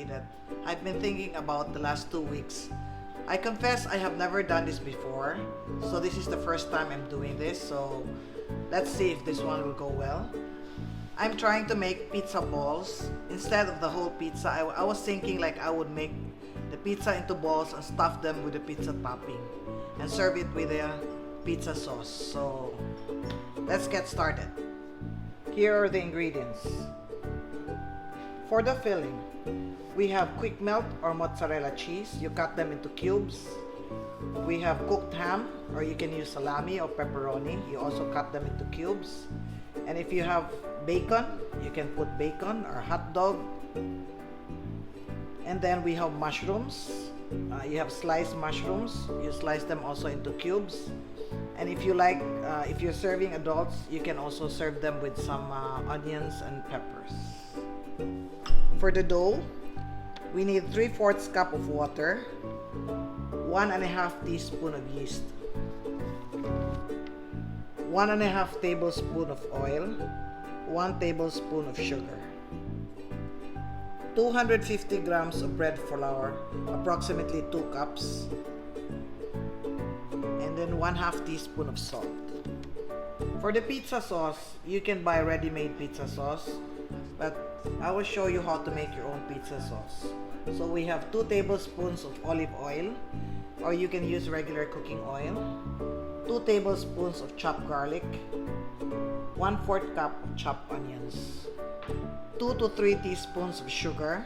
recipe that I've been thinking about the last 2 weeks. I confess I have never done this before, so this is the first time I'm doing this, so let's see if this one will go well. I'm trying to make pizza balls. Instead of the whole pizza, I was thinking like I would make the pizza into balls and stuff them with the pizza topping and serve it with a pizza sauce. So let's get started. Here are the ingredients. For the filling, we have Quickmelt or mozzarella cheese. You cut them into cubes. We have cooked ham, or you can use salami or pepperoni. You also cut them into cubes. And if you have bacon, you can put bacon or hot dog. And then we have mushrooms. You have sliced mushrooms. You slice them also into cubes. And if you like, if you're serving adults, you can also serve them with some onions and peppers. For the dough, we need 3/4 cup of water, 1.5 teaspoon of yeast, 1.5 tablespoon of oil, 1 tablespoon of sugar, 250 grams of bread flour, approximately 2 cups, and then 1/2 teaspoon of salt. For the pizza sauce, you can buy ready-made pizza sauce, but I will show you how to make your own pizza sauce. So we have 2 tablespoons of olive oil, or you can use regular cooking oil, 2 tablespoons of chopped garlic, 1/4 cup of chopped onions, 2 to 3 teaspoons of sugar,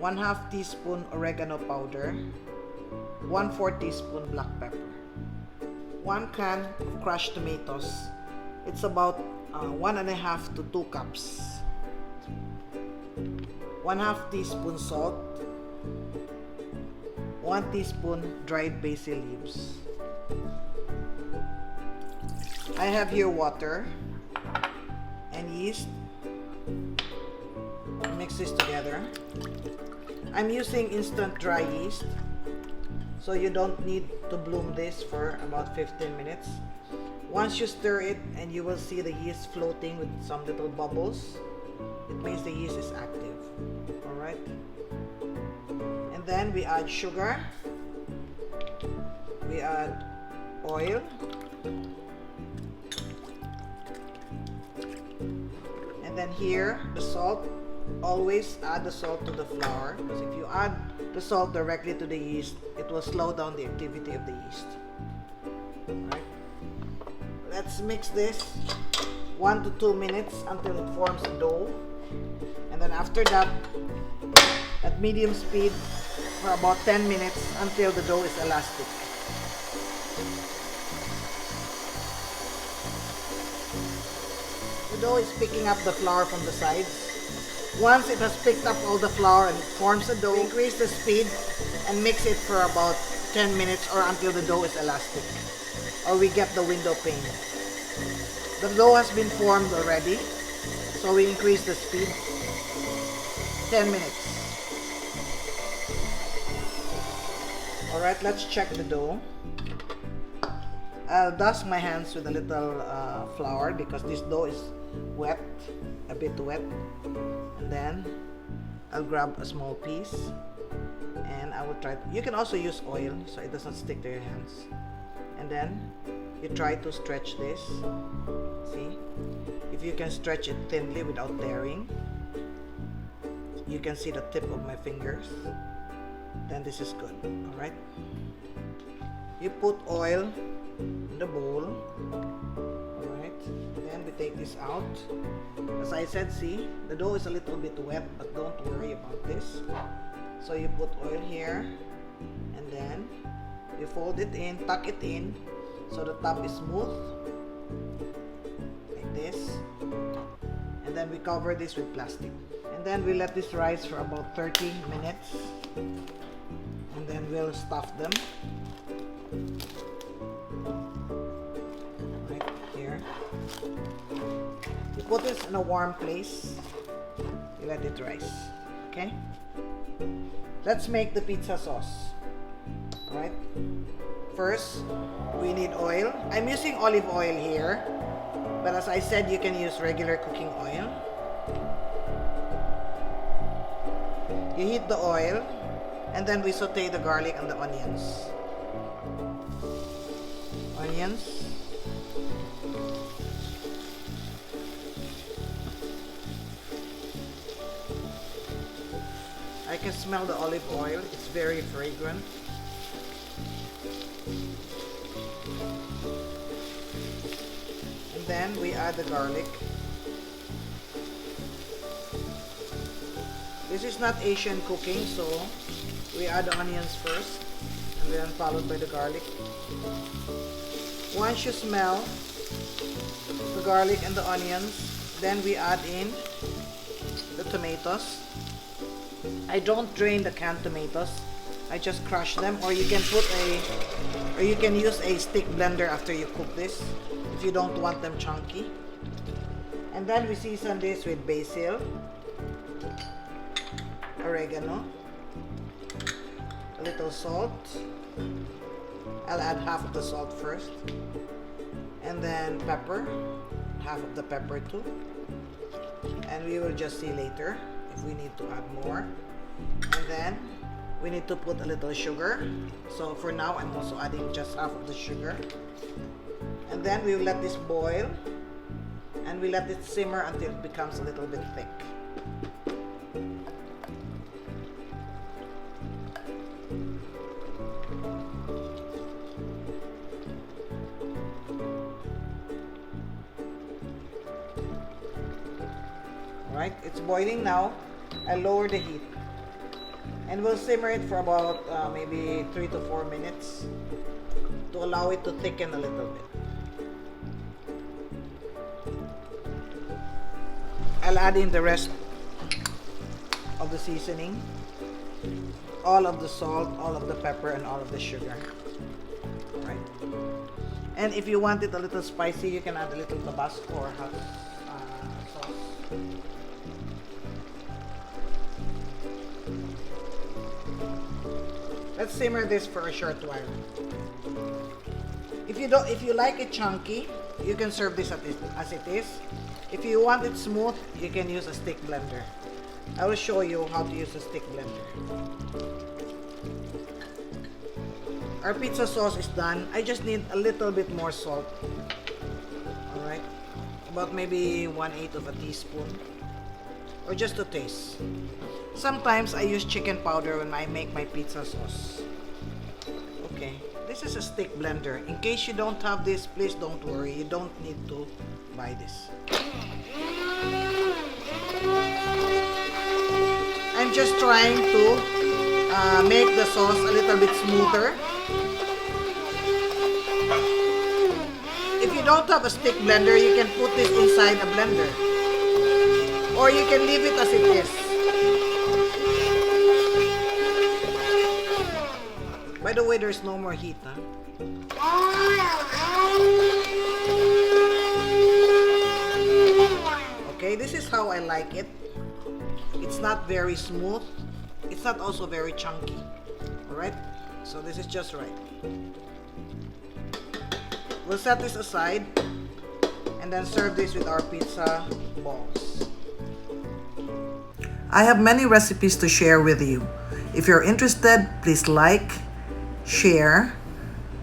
1/2 teaspoon oregano powder, 1/4 teaspoon black pepper, 1 can of crushed tomatoes. It's about 1.5 to 2 cups, 1/2 teaspoon salt, 1 teaspoon dried basil leaves. I have here water and yeast. Mix this together. I'm using instant dry yeast, so you don't need to bloom this for about 15 minutes. Once you stir it and you will see the yeast floating with some little bubbles, it means the yeast is active. Alright? And then we add sugar, we add oil, and then here the salt. Always add the salt to the flour, because if you add the salt directly to the yeast, it will slow down the activity of the yeast. Alright? Let's mix this 1 to 2 minutes until it forms a dough, and then after that, at medium speed for about 10 minutes until the dough is elastic. The dough is picking up the flour from the sides. Once it has picked up all the flour and it forms a dough, increase the speed and mix it for about 10 minutes or until the dough is elastic, or we get the window pane. The dough has been formed already, so we increase the speed 10 minutes. Alright, let's check the dough. I'll dust my hands with a little flour because this dough is wet, a bit wet. And then I'll grab a small piece and I will try. You can also use oil so it doesn't stick to your hands. And then you try to stretch this. See? If you can stretch it thinly without tearing, you can see the tip of my fingers, then this is good. Alright? You put oil in the bowl. Alright? Then we take this out. As I said, see, the dough is a little bit wet, but don't worry about this. So you put oil here, and then you fold it in, tuck it in, so the top is smooth, like this. And then we cover this with plastic. And then we let this rise for about 30 minutes. And then we'll stuff them. Right here. You put this in a warm place. You let it rise. Okay? Let's make the pizza sauce. Alright? First, we need oil. I'm using olive oil here, but as I said, you can use regular cooking oil. You heat the oil, and then we saute the garlic and the onions. I can smell the olive oil. It's very fragrant. And then we add the garlic. This is not Asian cooking, so we add the onions first and then followed by the garlic. Once you smell the garlic and the onions, then we add in the tomatoes. I don't drain the canned tomatoes. I just crush them, or you can use a stick blender after you cook this if you don't want them chunky. And then we season this with basil, oregano, a little salt. I'll add half of the salt first, and then pepper, half of the pepper too, and we will just see later if we need to add more. And then we need to put a little sugar, so for now I'm also adding just half of the sugar. And then we will let this boil, and we let it simmer until it becomes a little bit thick. Alright, it's boiling now. I'll lower the heat, and we'll simmer it for about maybe 3 to 4 minutes to allow it to thicken a little bit. I'll add in the rest of the seasoning, all of the salt, all of the pepper, and all of the sugar. Alright, and if you want it a little spicy, you can add a little Tabasco or hot sauce. Let's simmer this for a short while. If you like it chunky, you can serve this as it is. If you want it smooth, you can use a stick blender. I will show you how to use a stick blender. Our pizza sauce is done. I just need a little bit more salt. Alright, about maybe 1/8 of a teaspoon, or just to taste. Sometimes I use chicken powder when I make my pizza sauce. Okay, this is a stick blender. In case you don't have this, please don't worry. You don't need to buy this. I'm just trying to make the sauce a little bit smoother. If you don't have a stick blender, you can put this inside a blender, or you can leave it as it is. By the way, there's no more heat, huh? Okay, this is how I like it. It's not very smooth. It's not also very chunky. Alright? So this is just right. We'll set this aside and then serve this with our pizza balls. I have many recipes to share with you. If you're interested, please like, share,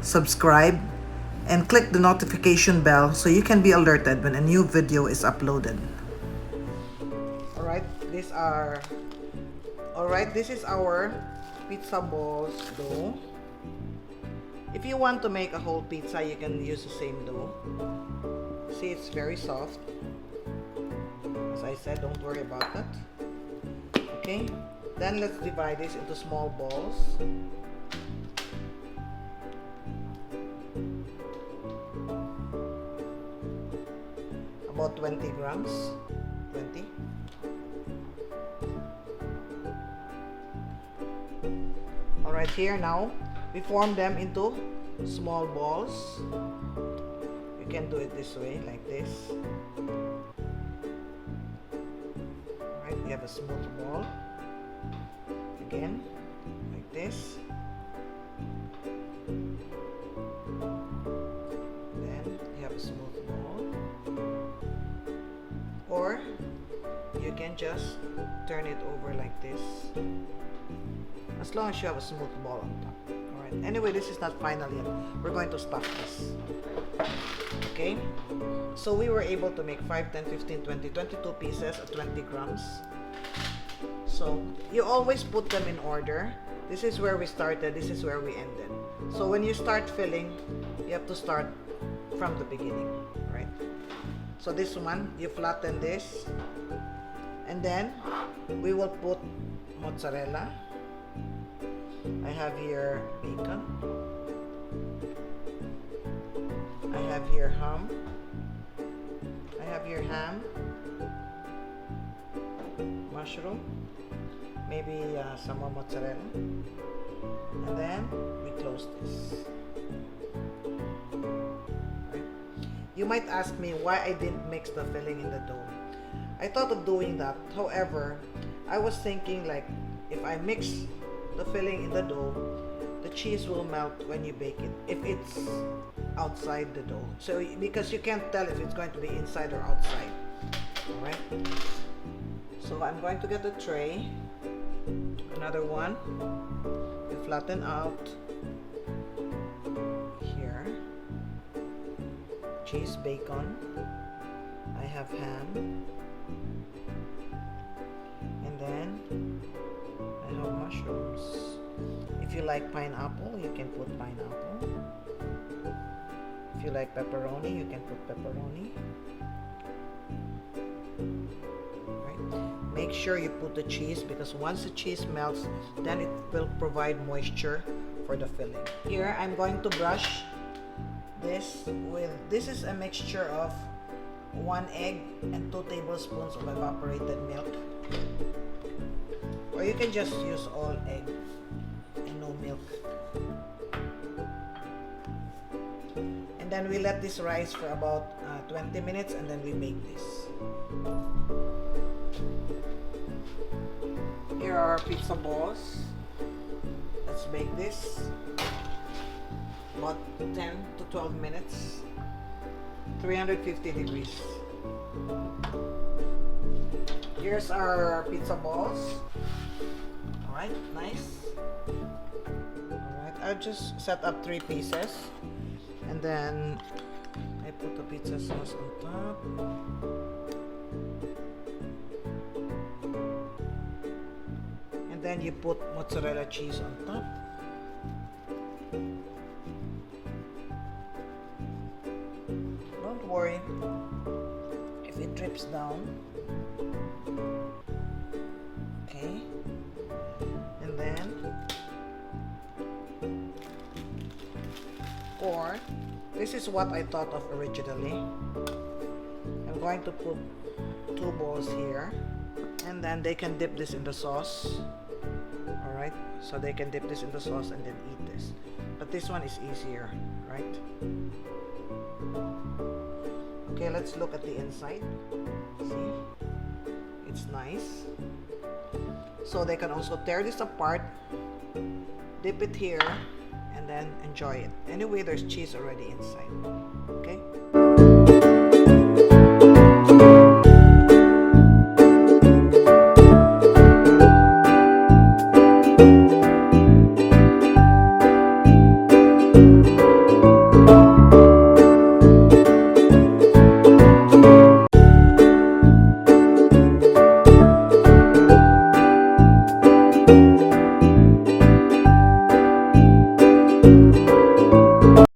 subscribe, and click the notification bell so you can be alerted when a new video is uploaded. Alright, this is our pizza balls dough. If you want to make a whole pizza, you can use the same dough. See, it's very soft. As I said, don't worry about that. Okay, then let's divide this into small balls. About 20 grams. 20. Alright, here now, we form them into small balls. You can do it this way, like this. Alright, we have a smooth ball. Again, like this. Then you have a smooth ball. Or you can can just turn it over like this, as long as you have a smooth ball on top. Alright, anyway, this is not final yet. We're going to stuff this. Okay, so we were able to make 5, 10, 15, 20, 22 pieces at 20 grams. So you always put them in order. This is where we started, this is where we ended. So when you start filling, you have to start from the beginning, right? So this one, you flatten this, and then we will put mozzarella. I have here bacon. I have here ham. I have here ham, mushroom, maybe some more mozzarella, and then we close this. Right. You might ask me why I didn't mix the filling in the dough. I thought of doing that, however, I was thinking like if I mix the filling in the dough, the cheese will melt when you bake it if it's outside the dough. So because you can't tell if it's going to be inside or outside. Alright, so I'm going to get a tray, another one, you flatten out here, cheese, bacon, I have ham, and then I have mushrooms. If you like pineapple, you can put pineapple. If you like pepperoni, you can put pepperoni. Right. Make sure you put the cheese, because once the cheese melts, then it will provide moisture for the filling. Here, I'm going to brush this with, this is a mixture of 1 egg and 2 tablespoons of evaporated milk. Or you can just use all egg and no milk. And then we let this rise for about 20 minutes, and then we bake this. Here are our pizza balls. Let's bake this about 10 to 12 minutes, 350 degrees. Here's our pizza balls. Alright, nice. Alright, I'll just set up 3 pieces, and then I put the pizza sauce on top. And then you put mozzarella cheese on top. Don't worry if it drips down. Okay. And then, or this is what I thought of originally. I'm going to put 2 balls here, and then they can dip this in the sauce. Alright, so they can dip this in the sauce and then eat this. But this one is easier, right? Okay, let's look at the inside. See? It's nice. So they can also tear this apart, dip it here, and then enjoy it. Anyway, there's cheese already inside. Okay?